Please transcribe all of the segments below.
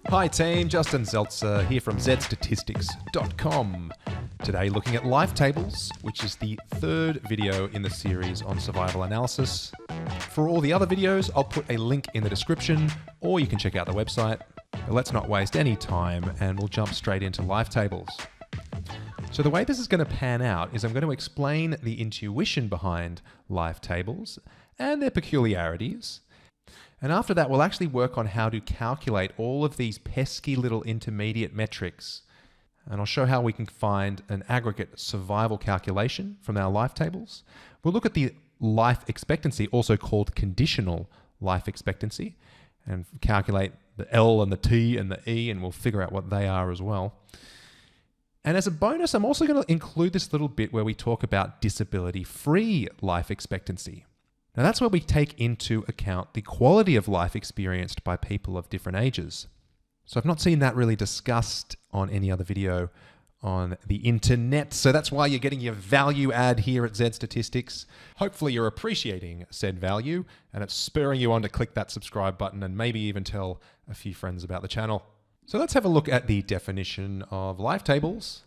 Hi team, Justin Zeltzer here from zedstatistics.com. Today looking at life tables, which is the third video in the series on survival analysis. For all the other videos, I'll put a link in the description, or you can check out the website. But let's not waste any time and we'll jump straight into life tables. So the way this is going to pan out is I'm going to explain the intuition behind life tables and their peculiarities. And after that, we'll actually work on how to calculate all of these pesky little intermediate metrics. And I'll show how we can find an aggregate survival calculation from our life tables. We'll look at the life expectancy, also called conditional life expectancy, and calculate the L and the T and the E, and we'll figure out what they are as well. And as a bonus, I'm also going to include this little bit where we talk about disability-free life expectancy. Now that's where we take into account the quality of life experienced by people of different ages. So I've not seen that really discussed on any other video on the internet. So that's why you're getting your value add here at Zed Statistics. Hopefully you're appreciating said value and it's spurring you on to click that subscribe button and maybe even tell a few friends about the channel. So let's have a look at the definition of life tables.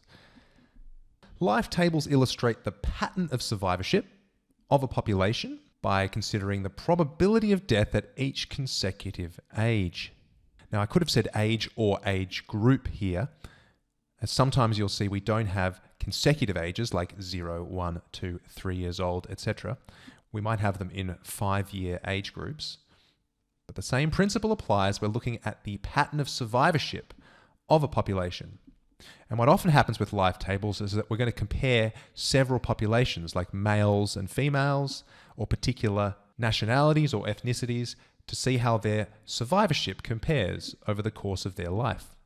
Life tables illustrate the pattern of survivorship of a population by considering the probability of death at each consecutive age. Now I could have said age or age group here, as sometimes you'll see we don't have consecutive ages like 0, 1, 2, 3 years old, etc. We might have them in 5-year age groups. But the same principle applies. We're looking at the pattern of survivorship of a population. And what often happens with life tables is that we're going to compare several populations like males and females or particular nationalities or ethnicities to see how their survivorship compares over the course of their life.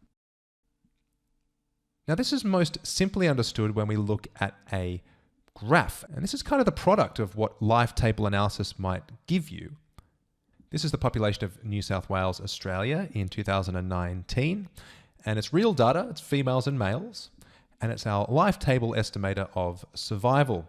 Now this is most simply understood when we look at a graph, and this is kind of the product of what life table analysis might give you. This is the population of New South Wales, Australia in 2019. And it's real data, it's females and males, and it's our life table estimator of survival.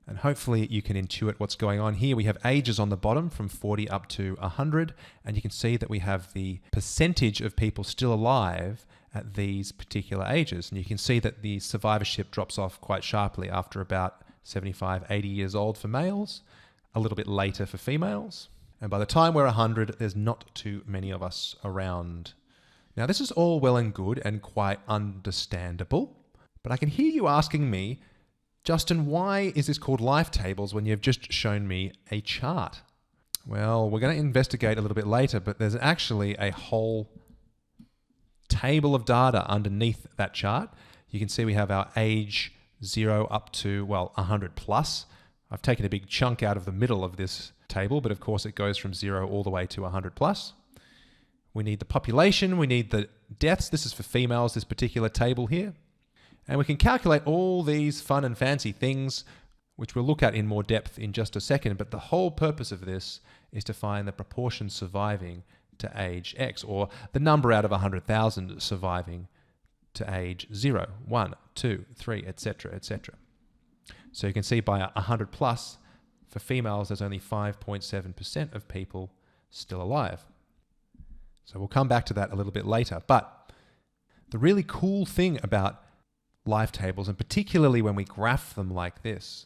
And hopefully you can intuit what's going on here. We have ages on the bottom from 40 up to 100, and you can see that we have the percentage of people still alive at these particular ages. And you can see that the survivorship drops off quite sharply after about 75, 80 years old for males, a little bit later for females. And by the time we're 100, there's not too many of us around. Now this is all well and good and quite understandable, but I can hear you asking me, Justin, why is this called life tables when you've just shown me a chart? Well, we're going to investigate a little bit later, but there's actually a whole table of data underneath that chart. You can see we have our age 0 up to, well, 100 plus. I've taken a big chunk out of the middle of this table, but of course it goes from 0 all the way to 100 plus. We need the population, we need the deaths. This is for females, this particular table here. And we can calculate all these fun and fancy things, which we'll look at in more depth in just a second. But the whole purpose of this is to find the proportion surviving to age X, or the number out of 100,000 surviving to age 0, 1, 2, 3, etc., etc. So you can see by 100 plus, for females, there's only 5.7% of people still alive. So we'll come back to that a little bit later. But the really cool thing about life tables, and particularly when we graph them like this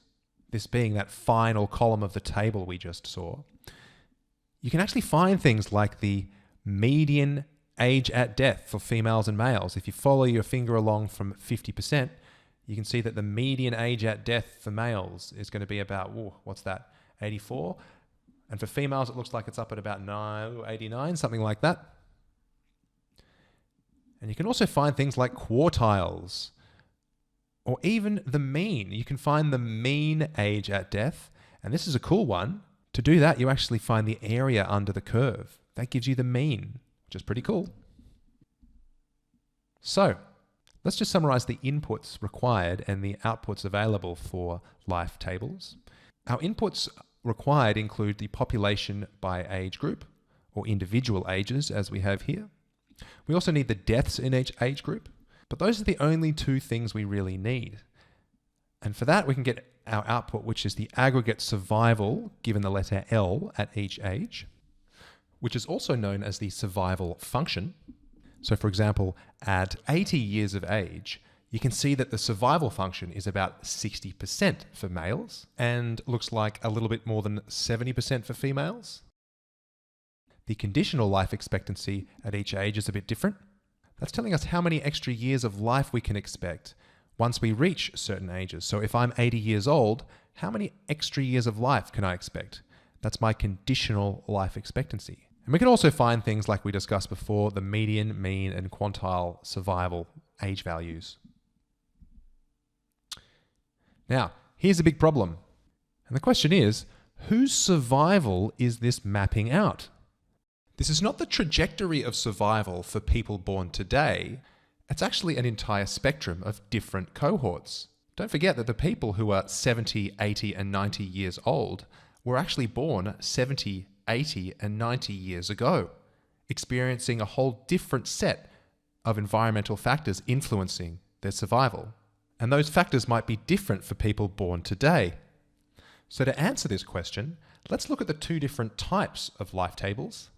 being that final column of the table we just saw, you can actually find things like the median age at death for females and males. If you follow your finger along from 50%, you can see that the median age at death for males is going to be about, what's that, 84? And for females, it looks like it's up at about 89, something like that. And you can also find things like quartiles, or even the mean. You can find the mean age at death, and this is a cool one. To do that, you actually find the area under the curve. That gives you the mean, which is pretty cool. So, let's just summarize the inputs required and the outputs available for life tables. Our inputs required include the population by age group, or individual ages as we have here. We also need the deaths in each age group, but those are the only two things we really need. And for that, we can get our output, which is the aggregate survival given the letter L at each age. which is also known as the survival function. So for example, at 80 years of age, you can see that the survival function is about 60% for males and looks like a little bit more than 70% for females. The conditional life expectancy at each age is a bit different. That's telling us how many extra years of life we can expect once we reach certain ages. So if I'm 80 years old, how many extra years of life can I expect? That's my conditional life expectancy. And we can also find things like we discussed before, the median, mean, and quantile survival age values. Now, here's a big problem. And the question is, whose survival is this mapping out? This is not the trajectory of survival for people born today. It's actually an entire spectrum of different cohorts. Don't forget that the people who are 70, 80, and 90 years old were actually born 70, 80, and 90 years ago, experiencing a whole different set of environmental factors influencing their survival. And those factors might be different for people born today. So to answer this question, let's look at the two different types of life tables.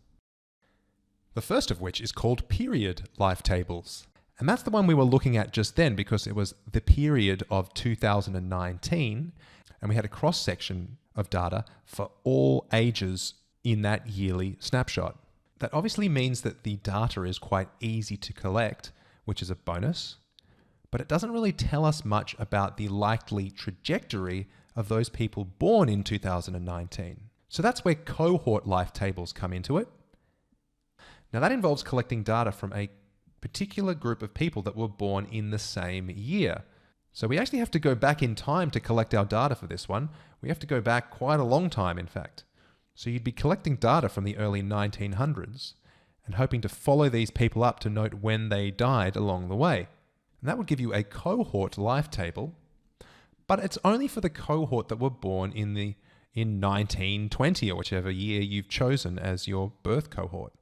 The first of which is called period life tables. And that's the one we were looking at just then because it was the period of 2019, and we had a cross-section of data for all ages in that yearly snapshot. That obviously means that the data is quite easy to collect, which is a bonus, but it doesn't really tell us much about the likely trajectory of those people born in 2019. So that's where cohort life tables come into it. Now that involves collecting data from a particular group of people that were born in the same year. So we actually have to go back in time to collect our data for this one. We have to go back quite a long time, in fact. So you'd be collecting data from the early 1900s and hoping to follow these people up to note when they died along the way. And that would give you a cohort life table, but it's only for the cohort that were born in 1920 or whichever year you've chosen as your birth cohort.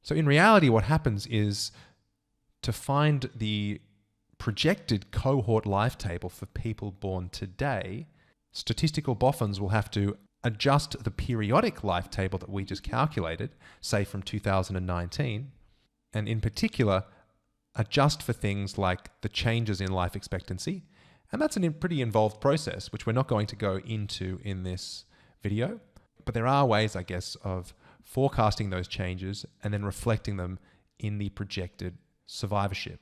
So in reality, what happens is to find the projected cohort life table for people born today, statistical boffins will have to adjust the periodic life table that we just calculated, say from 2019, and in particular, adjust for things like the changes in life expectancy. And that's a pretty involved process, which we're not going to go into in this video. But there are ways, I guess, of forecasting those changes and then reflecting them in the projected survivorship.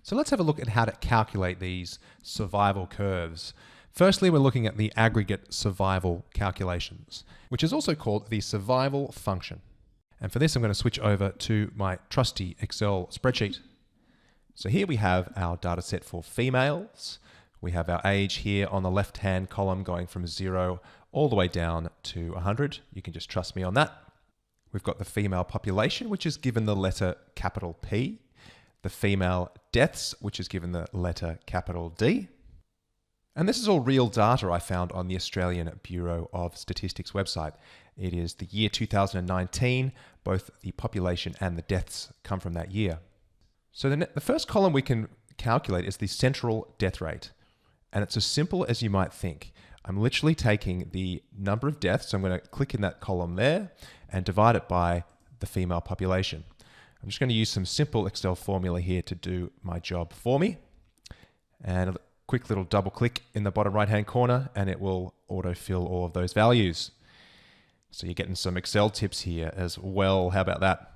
So let's have a look at how to calculate these survival curves. Firstly, we're looking at the aggregate survival calculations, which is also called the survival function. And for this, I'm going to switch over to my trusty Excel spreadsheet. So here we have our data set for females. We have our age here on the left-hand column going from 0 all the way down to 100. You can just trust me on that. We've got the female population, which is given the letter capital P. The female deaths, which is given the letter capital D. And this is all real data I found on the Australian Bureau of Statistics website. It is the year 2019. Both the population and the deaths come from that year. So the first column we can calculate is the central death rate. And it's as simple as you might think. I'm literally taking the number of deaths, so I'm going to click in that column there and divide it by the female population. I'm just going to use some simple Excel formula here to do my job for me. And a quick little double click in the bottom right-hand corner and it will autofill all of those values. So you're getting some Excel tips here as well. How about that?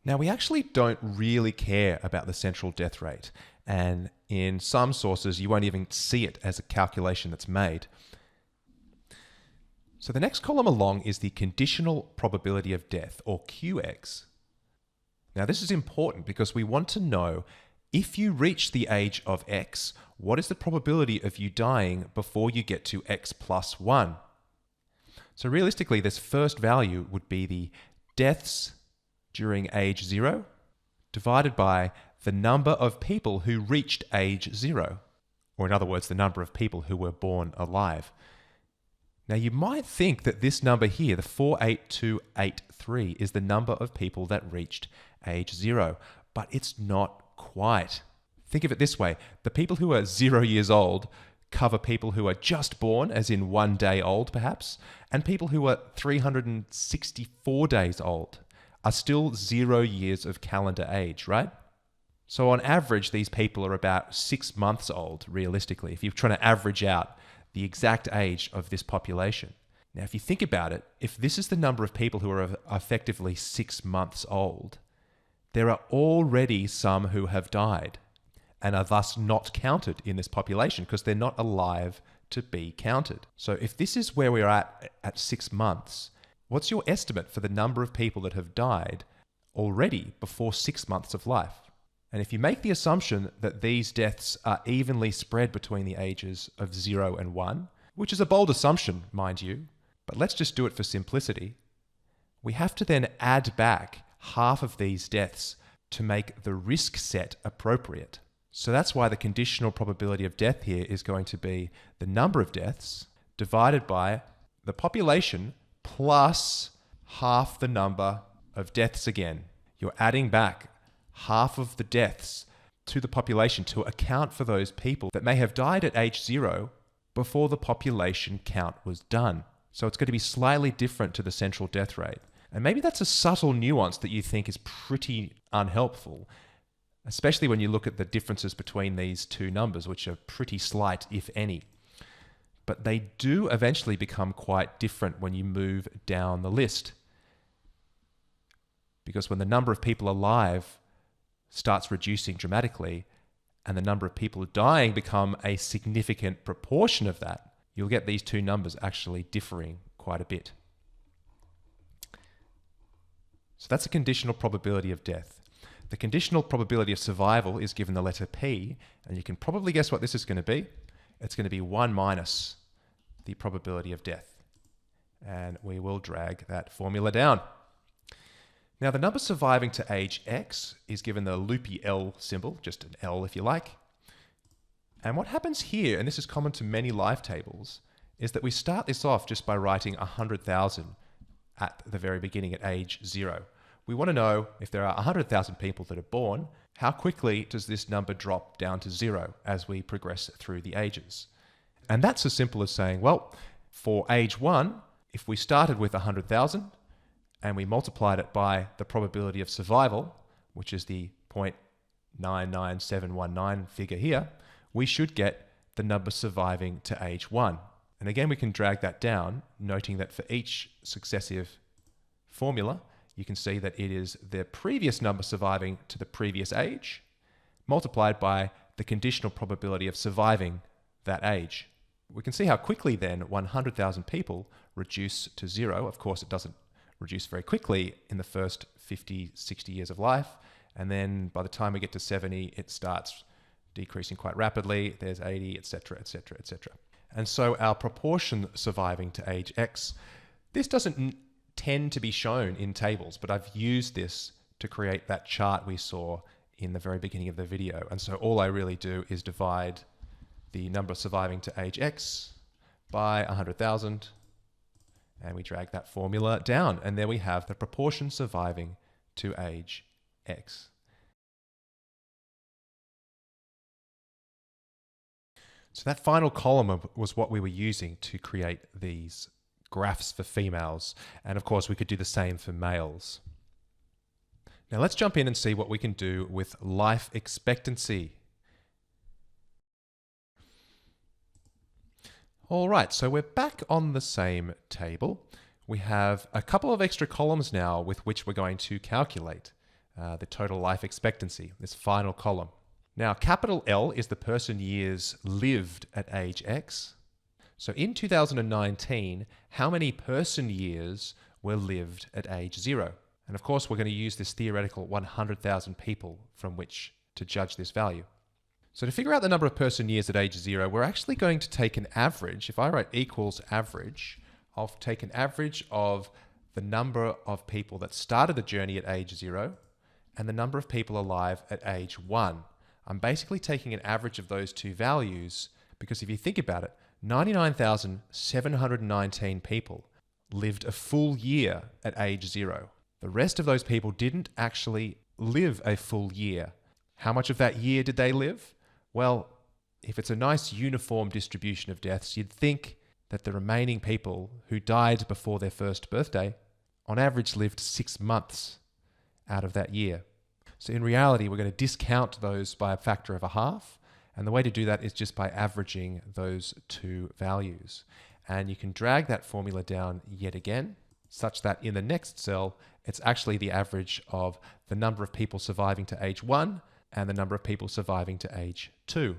Now, we actually don't really care about the central death rate. And in some sources, you won't even see it as a calculation that's made. So the next column along is the conditional probability of death, or QX. Now, this is important because we want to know if you reach the age of X, what is the probability of you dying before you get to X plus 1? So realistically, this first value would be the deaths during age 0 divided by the number of people who reached age 0, or in other words, the number of people who were born alive. Now, you might think that this number here, the 48283, is the number of people that reached age 0, but it's not quite. Think of it this way. The people who are 0 years old cover people who are just born, as in 1 day old perhaps, and people who are 364 days old are still 0 years of calendar age, right? So on average, these people are about 6 months old, realistically, if you're trying to average out the exact age of this population. Now, if you think about it, if this is the number of people who are effectively 6 months old, there are already some who have died and are thus not counted in this population because they're not alive to be counted. So if this is where we're at 6 months, what's your estimate for the number of people that have died already before 6 months of life? And if you make the assumption that these deaths are evenly spread between the ages of 0 and 1, which is a bold assumption, mind you, but let's just do it for simplicity, we have to then add back half of these deaths to make the risk set appropriate. So that's why the conditional probability of death here is going to be the number of deaths divided by the population plus half the number of deaths again. You're adding back half of the deaths to the population to account for those people that may have died at age 0 before the population count was done. So it's going to be slightly different to the central death rate. And maybe that's a subtle nuance that you think is pretty unhelpful, especially when you look at the differences between these two numbers, which are pretty slight, if any. But they do eventually become quite different when you move down the list. Because when the number of people alive starts reducing dramatically and the number of people dying become a significant proportion of that, you'll get these two numbers actually differing quite a bit. So that's a conditional probability of death. The conditional probability of survival is given the letter P, and you can probably guess what this is going to be. It's going to be 1 minus the probability of death. And we will drag that formula down. Now, the number surviving to age X is given the loopy L symbol, just an L if you like. And what happens here, and this is common to many life tables, is that we start this off just by writing 100,000 at the very beginning at age 0. We want to know if there are 100,000 people that are born, how quickly does this number drop down to 0 as we progress through the ages? And that's as simple as saying, well, for age 1, if we started with 100,000 and we multiplied it by the probability of survival, which is the 0.99719 figure here, we should get the number surviving to age 1. And again, we can drag that down, noting that for each successive formula, you can see that it is the previous number surviving to the previous age multiplied by the conditional probability of surviving that age. We can see how quickly then 100,000 people reduce to 0. Of course, it doesn't reduce very quickly in the first 50, 60 years of life. And then by the time we get to 70, it starts decreasing quite rapidly. There's 80, etc., etc., etc. And so our proportion surviving to age X, this doesn't tend to be shown in tables, but I've used this to create that chart we saw in the very beginning of the video. And so all I really do is divide the number surviving to age X by 100,000, and we drag that formula down. And there we have the proportion surviving to age X. So that final column was what we were using to create these graphs for females. And of course, we could do the same for males. Now let's jump in and see what we can do with life expectancy. All right, so we're back on the same table. We have a couple of extra columns now with which we're going to calculate the total life expectancy, this final column. Now, capital L is the person years lived at age X. So in 2019, how many person years were lived at age 0? And of course, we're going to use this theoretical 100,000 people from which to judge this value. So to figure out the number of person years at age 0, we're actually going to take an average. If I write equals average, I'll take an average of the number of people that started the journey at age 0 and the number of people alive at age 1. I'm basically taking an average of those two values because if you think about it, 99,719 people lived a full year at age 0. The rest of those people didn't actually live a full year. How much of that year did they live? Well, if it's a nice uniform distribution of deaths, you'd think that the remaining people who died before their first birthday, on average, lived 6 months out of that year. So in reality, we're going to discount those by a factor of a half. And the way to do that is just by averaging those two values. And you can drag that formula down yet again, such that in the next cell, it's actually the average of the number of people surviving to age 1 and the number of people surviving to age 2.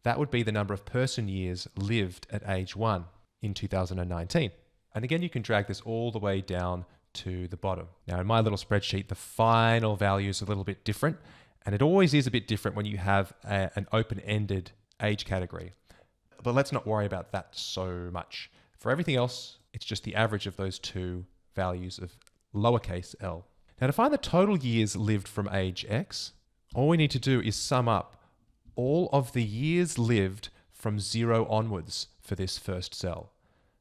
That would be the number of person years lived at age 1 in 2019. And again, you can drag this all the way down to the bottom. Now, in my little spreadsheet, the final value is a little bit different, and it always is a bit different when you have an open-ended age category. But let's not worry about that so much. For everything else, it's just the average of those two values of lowercase l. Now, to find the total years lived from age X, all we need to do is sum up all of the years lived from 0 onwards for this first cell.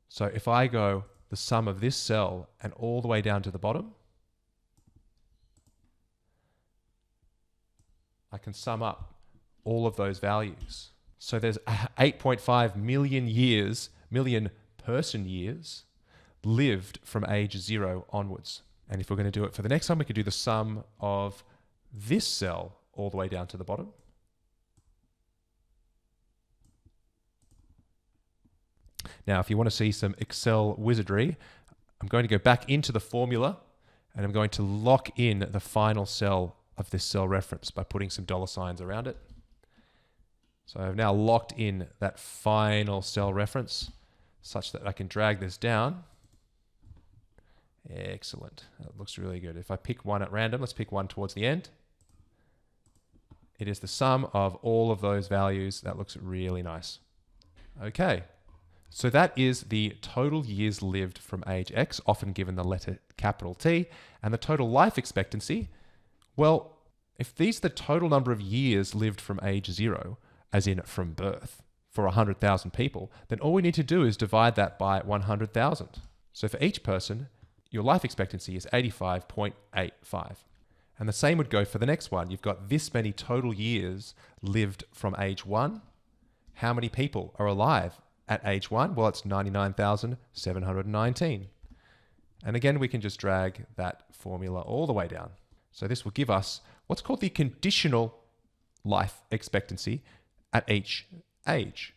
So if I go the sum of this cell and all the way down to the bottom, I can sum up all of those values. So there's 8.5 million years, million person years lived from age 0 onwards. And if we're going to do it for the next one, we could do the sum of this cell all the way down to the bottom. Now, if you want to see some Excel wizardry, I'm going to go back into the formula and I'm going to lock in the final cell of this cell reference by putting some dollar signs around it. So I've now locked in that final cell reference such that I can drag this down. Excellent. That looks really good. If I pick one at random, let's pick one towards the end. It is the sum of all of those values. That looks really nice. Okay. So that is the total years lived from age X, often given the letter capital T, and the total life expectancy. Well, if these are the total number of years lived from age 0, as in from birth, for 100,000 people, then all we need to do is divide that by 100,000. So for each person, your life expectancy is 85.85. And the same would go for the next one. You've got this many total years lived from age 1. How many people are alive at age 1? Well, it's 99,719. And again, we can just drag that formula all the way down. So this will give us what's called the conditional life expectancy at each age.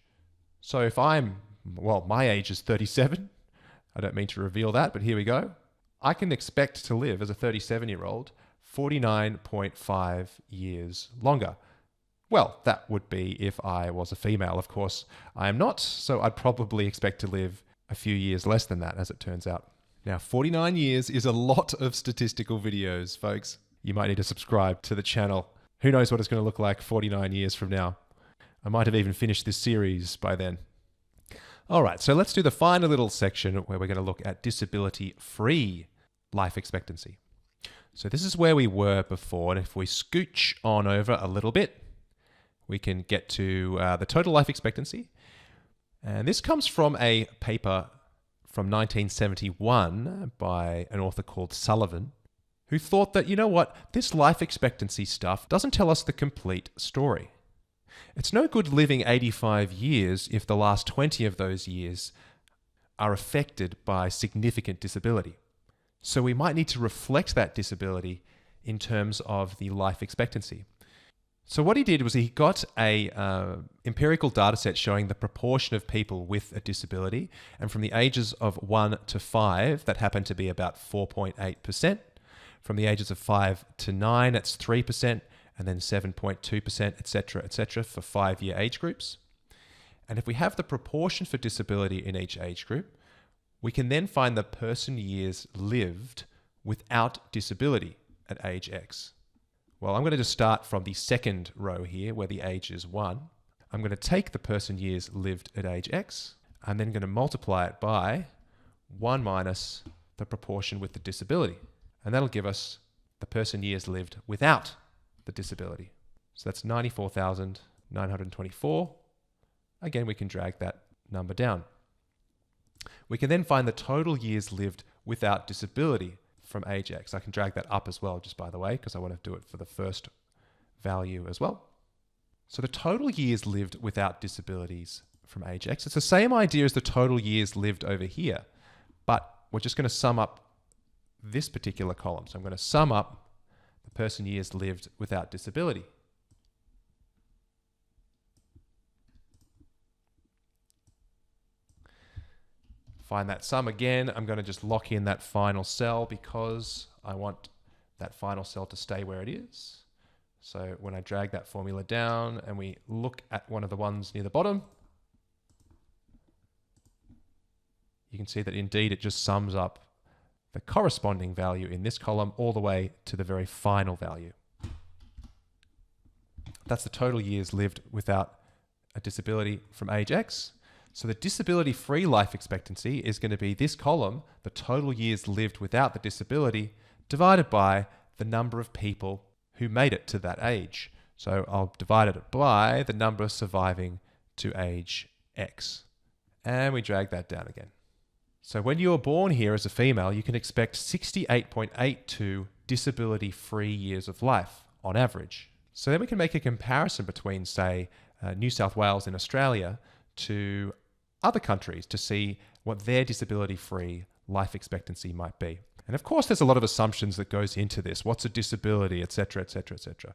So if my age is 37, I don't mean to reveal that, but here we go. I can expect to live as a 37-year-old 49.5 years longer. Well, that would be if I was a female. Of course, I am not, so I'd probably expect to live a few years less than that, as it turns out. Now, 49 years is a lot of statistical videos, folks. You might need to subscribe to the channel. Who knows what it's going to look like 49 years from now. I might have even finished this series by then. All right, so let's do the final little section where we're going to look at disability-free life expectancy. So this is where we were before, and if we scooch on over a little bit, we can get to the total life expectancy. And this comes from a paper from 1971 by an author called Sullivan, who thought that, you know what, this life expectancy stuff doesn't tell us the complete story. It's no good living 85 years if the last 20 of those years are affected by significant disability. So we might need to reflect that disability in terms of the life expectancy. So what he did was he got a empirical data set showing the proportion of people with a disability, and from the ages of 1 to 5, that happened to be about 4.8%. From the ages of 5 to 9, that's 3%, and then 7.2%, etc., for 5-year age groups. And if we have the proportion for disability in each age group, we can then find the person years lived without disability at age X. Well, I'm going to just start from the second row here, where the age is 1. I'm going to take the person years lived at age X. I'm then going to multiply it by 1 minus the proportion with the disability. And that'll give us the person years lived without the disability. So that's 94,924. Again, we can drag that number down. We can then find the total years lived without disability from age X. I can drag that up as well, just by the way, because I want to do it for the first value as well. So the total years lived without disabilities from age X, it's the same idea as the total years lived over here, but we're just going to sum up this particular column. So I'm going to sum up the person years lived without disability. Find that sum again. I'm going to just lock in that final cell because I want that final cell to stay where it is. So when I drag that formula down and we look at one of the ones near the bottom, you can see that indeed it just sums up the corresponding value in this column all the way to the very final value. That's the total years lived without a disability from age X. So the disability-free life expectancy is going to be this column, the total years lived without the disability, divided by the number of people who made it to that age. So I'll divide it by the number surviving to age X. And we drag that down again. So when you were born here as a female, you can expect 68.82 disability-free years of life on average. So then we can make a comparison between, say, New South Wales in Australia to other countries to see what their disability-free life expectancy might be. And of course, there's a lot of assumptions that goes into this. What's a disability, et cetera, et cetera, et cetera.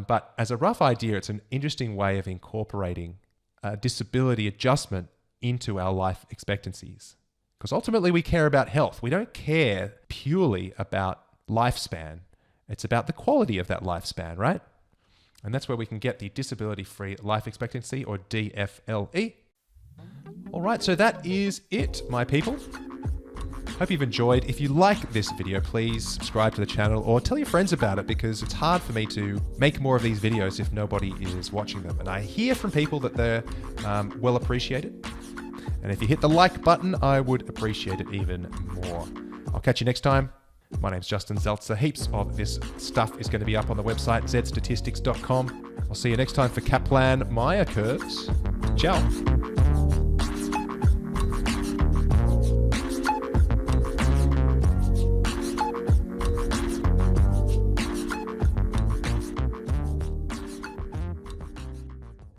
But as a rough idea, it's an interesting way of incorporating a disability adjustment into our life expectancies. Because ultimately, we care about health. We don't care purely about lifespan. It's about the quality of that lifespan, right? And that's where we can get the disability-free life expectancy, or DFLE. All right, so that is it, my people. Hope you've enjoyed. If you like this video, please subscribe to the channel or tell your friends about it, because it's hard for me to make more of these videos if nobody is watching them. And I hear from people that they're well appreciated. And if you hit the like button, I would appreciate it even more. I'll catch you next time. My name's Justin Zeltzer. Heaps of this stuff is going to be up on the website, zedstatistics.com. I'll see you next time for Kaplan-Meier curves. Ciao.